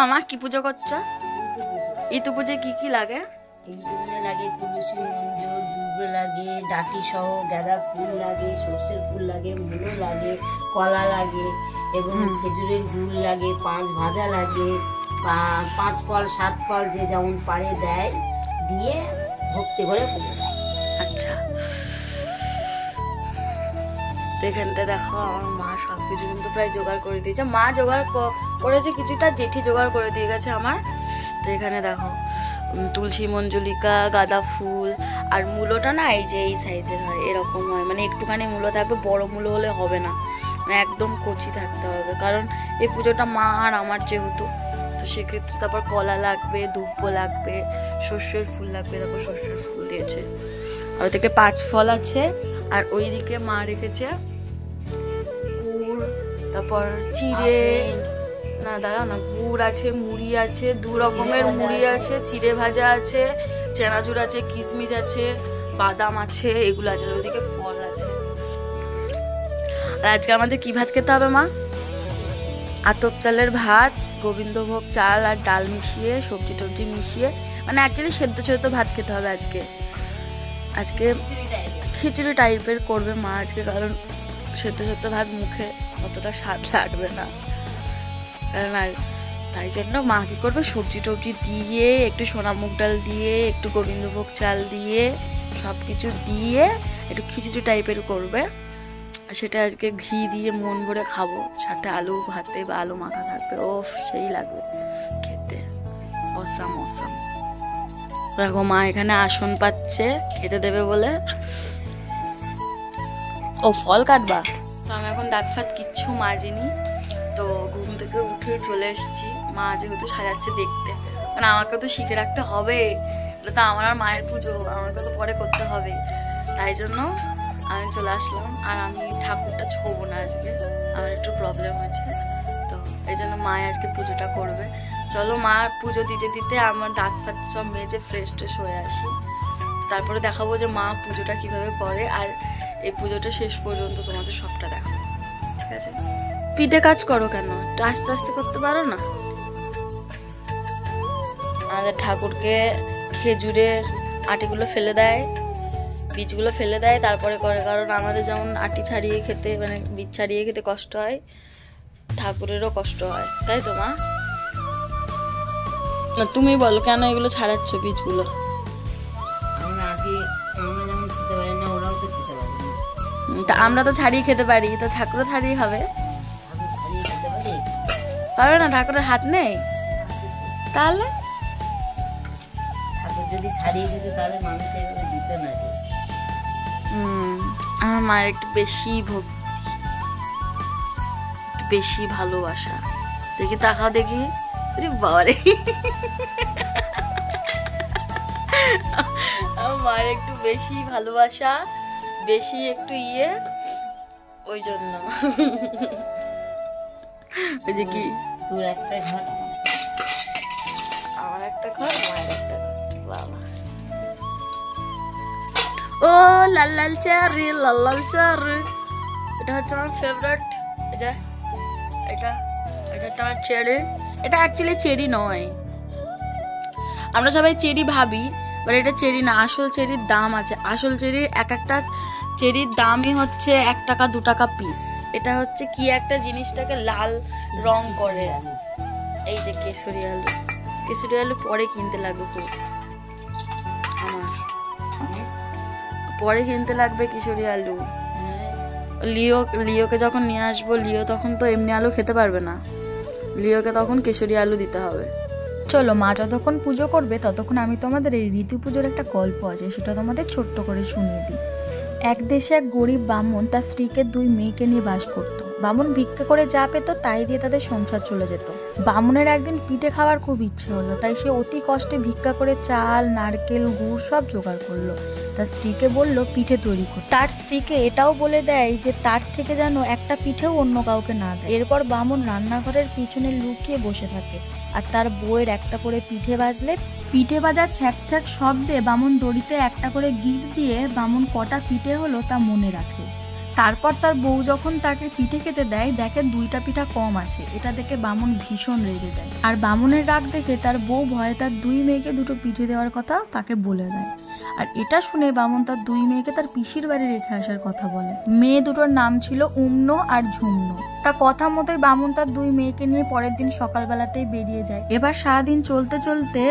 মামা কি পুজো করছো? ইতু পুজোয় কি লাগে? লাগে তুলসী মঞ্জুর, দুব্র লাগে, ডাটি সহ গাঁদা ফুল লাগে, সর্ষের ফুল লাগে, মূলো লাগে, কলা লাগে এবং খেজুরের গুড় লাগে, 5 ভাজা লাগে, 5 ফল 7 ফল যে যেমন পারে দেয়, দিয়ে ভক্তি করে পুজো। আচ্ছা, এখানটা দেখো আমার মা সবকিছু কিন্তু প্রায় জোগাড় করে দিয়েছে। মা জোগাড় করেছে কিছুটা, জেঠি জোগাড় করে দিয়ে গেছে আমার। তো এখানে দেখো তুলসী মঞ্জুলিকা, গাঁদা ফুল, আর মূলোটা না এই যে এই সাইজের হয়, এরকম হয়, মানে একটুখানি মূলো থাকবে, বড় মূলো হলে হবে না, মানে একদম কচি থাকতে হবে, কারণ এই পুজোটা মা আর আমার যেহেতু, তো সেক্ষেত্রে তারপর কলা লাগবে, দুব্বো লাগবে, সর্ষের ফুল লাগবে, তারপর সর্ষের ফুল দিয়েছে, আর ওই থেকে 5 ফল আছে। আর ওইদিকে মা রেখেছে গুড়, তারপর চিড়ে, না দাঁড়াও না, গুড় আছে, মুড়ি আছে, 2 রকমের মুড়ি আছে, চিড়ে ভাজা আছে, চানাচুর আছে, কিশমিশ আছে, বাদাম আছে, এগুলো আছে, ওইদিকে ফল আছে। আর আজকে আমাদের কি ভাত খেতে হবে মা? আতপ চালের ভাত, গোবিন্দভোগ চাল আর ডাল মিশিয়ে, সবজি টবজি মিশিয়ে, মানে অ্যাকচুয়ালি সেদ্ধ ভাত খেতে হবে আজকে। আজকে খিচুড়ি টাইপের করবে মা আজকে, কারণ সেদ্ধ ভাত মুখে অতটা স্বাদ লাগবে না, কারণ আর তাই জন্য মা কি করবে, সবজি টবজি দিয়ে, একটু সোনা মুগ ডাল দিয়ে, একটু গোবিন্দভোগ চাল দিয়ে, সব কিছু দিয়ে একটু খিচুড়ি টাইপের করবে। আর সেটা আজকে ঘি দিয়ে মন ভরে খাবো, সাথে আলু ভাতে বা আলু মাখা থাকবে, ওফ সেই লাগবে খেতে, অসাম অসাম। দেখো মা এখানে আসন পাচ্ছে খেতে দেবে বলে। ও ফল কাটবা? তো আমি এখন দাঁত ফাত কিচ্ছু মাজিনি, তো ঘুম থেকে উঠে চলে এসেছি। মা যেহেতু সাজাচ্ছে দেখতে, মানে আমাকে তো শিখে রাখতে হবে, এটা তো আমার আর মায়ের পুজো, আমাকে তো পরে করতে হবে, তাই জন্য আমি চলে আসলাম। আর আমি ঠাকুরটা ছোবো না আজকে, আমার একটু প্রবলেম হয়েছে, তো এই জন্য মা আজকে পুজোটা করবে। চলো মা পুজো দিতে দিতে আমার দাঁত ফাত সব মেজে ফ্রেশ ট্রেশ হয়ে আসি, তারপরে দেখাবো যে মা পুজোটা কিভাবে করে, আর এই পুজোটা শেষ পর্যন্ত তোমাদের সবটা দেখো, ঠিক আছে? পিঠে কাজ করো কেন, একটু আস্তে আস্তে করতে পারো না? আমাদের ঠাকুরকে খেজুরের আটিগুলো ফেলে দেয়, বীজগুলো ফেলে দেয়, তারপরে করে, কারণ আমাদের যেমন আটি ছাড়িয়ে খেতে, মানে বীজ ছাড়িয়ে খেতে কষ্ট হয়, ঠাকুরেরও কষ্ট হয়, তাই তো মা? না তুমি বলো কেন এগুলো ছাড়াচ্ছ বীজগুলো? তা আমরা তো ছাড়িয়ে খেতে পারি, তো ঠাকুরও ছাড়িয়ে খাবে? পারবে না, ঠাকুরের হাত নেই, তাহলে ঠাকুর যদি ছাড়িয়ে দিত তাহলে মানুষ এইভাবে দিত না। আমার মায়ের একটু বেশি ভক্তি, একটু বেশি ভালোবাসা। দেখি তাকাও দেখি, বাবারে আমার মায়ের একটু বেশি ভালোবাসা, বেশি একটু ওই জন্য। ওই যে কি, তোর একটা ঘর, আমার একটা ঘর, মায়ের একটা ঘর, বাবা। ও লাল লাল চেরি, লাল লাল চেরি, এটা হচ্ছে আমার ফেভারিট। এটা এটা এটা আমার চেরি, এটা অ্যাকচুয়ালি চেরি নয়, আমরা সবাই চেরি ভাবি, বাট এটা চেরি না, আসল চেরির দাম আছে। আসল চেরির একটা চেরির দামই হচ্ছে 1 টাকা 2 টাকা পিস। এটা হচ্ছে কি একটা জিনিসটাকে লাল রং করে, এই যে কেশরি আলু, কেশরি আলু পরে কিনতে লাগবে, আমার পরে কিনতে লাগবে কেশরি আলু। লিওকে যখন নিয়ে আসবো, লিও তখন তো এমনি আলু খেতে পারবে না, লিওকে তখন কেশরি আলু দিতে হবে। চলো মা যতক্ষণ পুজো করবে ততক্ষণ আমি তোমাদের এই ঋতু পুজোর একটা গল্প আছে, সেটা তোমাদের ছোট্ট করে শুনিয়ে দিই। এক দেশে এক গরিব ব্রাহ্মণ তার স্ত্রীকে 2 মেয়েকে নিয়ে বাস করত। ব্রাহ্মণ ভিক্ষা করে যা পেত তাই দিয়ে তাদের সংসার চলে যেত। ব্রাহ্মণের একদিন পিঠে খাওয়ার খুব ইচ্ছে হলো, তাই সে অতি কষ্টে ভিক্ষা করে চাল, নারকেল, গুড় সব জোগাড় করলো। তার স্ত্রীকে বলল পিঠে তৈরি করতে। তার স্ত্রীকে এটাও বলে দেয় যে তার থেকে যেন একটা পিঠেও অন্য কাউকে না দেয়। এরপর ব্রাহ্মণ রান্নাঘরের পিছনে লুকিয়ে বসে থাকে, আর তার বউয়ের একটা করে পিঠে বাজলে পিঠে বাজার ছ্যাক ছ্যাক শব্দে ব্রাহ্মণ দড়িতে একটা করে গিট দিয়ে ব্রাহ্মণ কটা পিঠে হলো তা মনে রাখে। তারপর তার বউ যখন তাকে পিঠে খেতে দেয়, দেখে 2টা পিঠা কম আছে। এটা দেখে বামুন ভীষণ রেগে যায়, আর বামুনের রাগ দেখে তার বউ ভয়ে তার 2 মেয়েকে 2টো পিঠে দেওয়ার কথা তাকে বলে দেয়। আর এটা শুনে বামুন তার 2 মেয়েকে তার পিসির বাড়ি রেখে আসার কথা বলে। মেয়ে দুটোর নাম ছিল উমনো আর ঝুমনো। তার কথা মতোই বামুন তার 2 মেয়েকে নিয়ে পরের দিন সকালবেলাতেই বেরিয়ে যায়। এবার সারাদিন চলতে চলতে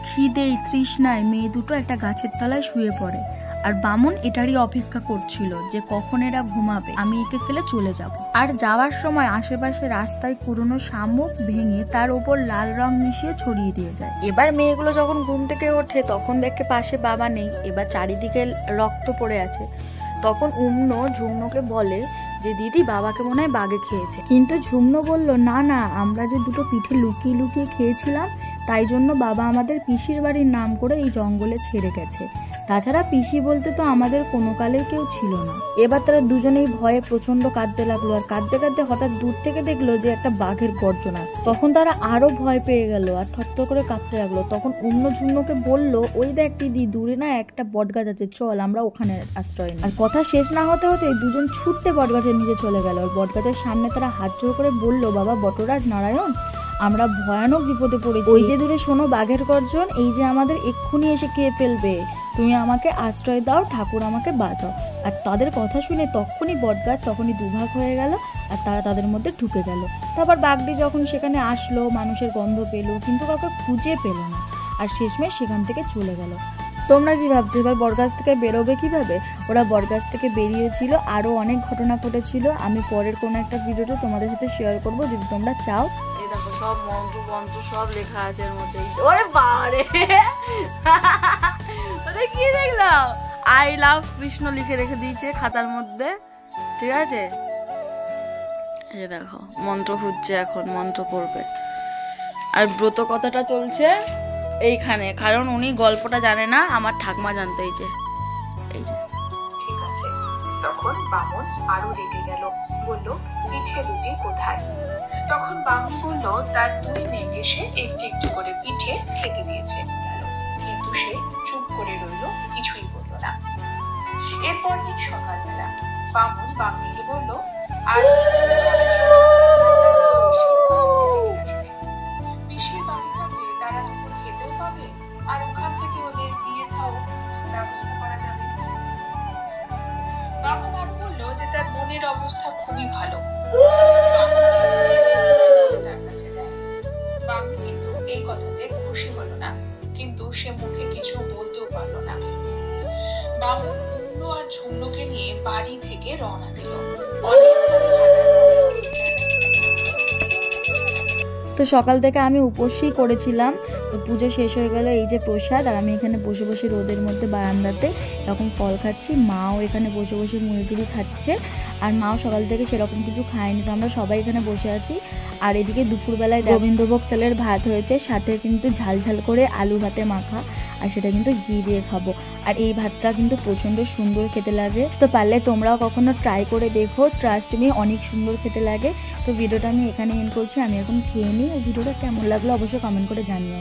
খিদে তৃষ্ণায় মেয়ে দুটো একটা গাছের তলায় শুয়ে পড়ে। আর বামুন এটারই অপেক্ষা করছিল যে কখন এরা ঘুমাবে, আমি একে ফেলে চলে যাব। আর যাওয়ার সময় আশেপাশে রাস্তায় পুরনো শামুক ভেঙে তার উপর লাল রং মিশিয়ে ছড়িয়ে দিয়ে যায়। এবার মেয়েগুলো যখন ঘুম থেকে ওঠে তখন দেখে পাশে বাবা নেই, এবার চারিদিকে রক্ত পড়ে আছে। তখন উমনো ঝুমনোকে বলে যে দিদি, বাবাকে মনে হয় বাঘে খেয়েছে। কিন্তু ঝুমনো বলল, না না, আমরা যে 2টো পিঠে লুকিয়ে লুকিয়ে খেয়েছিলাম তাই জন্য বাবা আমাদের পিসির বাড়ির নাম করে এই জঙ্গলে ছেড়ে গেছে। তাছাড়া পিসি বলতে তো আমাদের কোনো কালেই কেউ ছিল না। এবার তারা দুজনেই ভয়ে প্রচন্ড কাঁদতে লাগলো, আর কাঁদতে কাঁদতে হঠাৎ দূর থেকে দেখলো যে একটা বাঘের গর্জন আসছে। তখন তারা আরো ভয় পেয়ে গেল আর থরথর করে কাঁদতে লাগলো। তখন অন্য ঝুমনোকে বলল, ওই দেখ দিদি, দূরে না একটা বটগাছ আছে, চল আমরা ওখানে আশ্রয় নিই। আর কথা শেষ না হতে হতে দুজন ছুটতে বটগাছের নিচে চলে গেল। আর বটগাছের সামনে তারা হাত জোড় করে বলল, বাবা বটরাজ নারায়ণ, আমরা ভয়ানক বিপদে পড়েছি। ওই যে দূরে শোনো বাঘের গর্জন, এই যে আমাদের এক্ষুনি এসে খেয়ে ফেলবে, তুমি আমাকে আশ্রয় দাও, ঠাকুর আমাকে বাঁচাও। আর তাদের কথা শুনে তখনই বটগাছ তখনই দুভাগ হয়ে গেল আর তারা তাদের মধ্যে ঢুকে গেল। তারপর বাঘটি যখন সেখানে আসলো, মানুষের গন্ধ পেল, কিন্তু কাউকে খুঁজে পেল না, আর শেষমেশ সেখান থেকে চলে গেল। তোমরা কি ভাবছো এবার বটগাছ থেকে বেরোবে কিভাবে? ওরা বটগাছ থেকে বেরিয়েছিল, আরো অনেক ঘটনা ঘটেছিল। আমি পরের কোনো একটা ভিডিওতে তোমাদের সাথে শেয়ার করবো যদি তোমরা চাও। এই দেখো সব মন্ত্র মন্ত্র সব লেখা আছে এর মধ্যে। ওরে বাবারে, ওরে কি দেখলাম, আই লাভ কৃষ্ণ লিখে রেখে দিয়েছে খাতার মধ্যে, ঠিক আছে? এই দেখো মন্ত্র খুঁজছে, এখন মন্ত্র পড়বে। আর ব্রত কথাটা চলছে এইখানে, কারণ উনি গল্পটা জানে না, আমার ঠাকমা জানতে। এই যে ঠিক আছে। তখন বামন আরো রেগে গেল, বলল, পিঠে 2টি কোথায়? তখন বামন বলল, তার 2 মেয়েকে সে একটু একটু করে পিঠে খেতে দিয়েছে, কিন্তু সে চুপ করে রইল, কিছুই বলল না। এরপর দিন সকালবেলা বামন বামনিকে বলল, আজ পিসির বাড়ি থাকলে তারা 2টো খেতেও পাবে, আর ওখান থেকে ওদের বিয়ে থাও ব্যবস্থা করা যাবে। বামন আরো বললো যে তার মনের অবস্থা খুবই ভালো, তার কাছে যায়। বামনি কিন্তু এই কথাতে খুশি হলো না, কিন্তু সে মুখে কিছু বলতেও পারলো না। বামন উমনো আর ঝুমনোকে নিয়ে বাড়ি থেকে রওনা দিল। তো সকাল থেকে আমি উপোসই করেছিলাম। তো পুজো শেষ হয়ে গেল, এই যে প্রসাদ, আর আমি এখানে বসে বসে রোদের মধ্যে বারান্দাতে এরকম ফল খাচ্ছি। মাও এখানে বসে বসে মুড়ি টুড়ি খাচ্ছে, আর মাও সকাল থেকে সেরকম কিছু খায়নি। তো আমরা সবাই এখানে বসে আছি। আর এদিকে দুপুরবেলায় গোবিন্দভোগ চালের ভাত হয়েছে, সাথে কিন্তু ঝাল ঝাল করে আলু ভাতে মাখা, আর সেটা কিন্তু ঘি দিয়ে খাবো। আর এই ভাতটা কিন্তু প্রচণ্ড সুন্দর খেতে লাগে। তো পারলে তোমরাও কখনো ট্রাই করে দেখো, ট্রাস্ট মি, অনেক সুন্দর খেতে লাগে। তো ভিডিওটা আমি এখানে এন্ড করছি, আমি এখন খেয়ে নিই। ভিডিওটা কেমন লাগলো অবশ্যই কমেন্ট করে জানিও।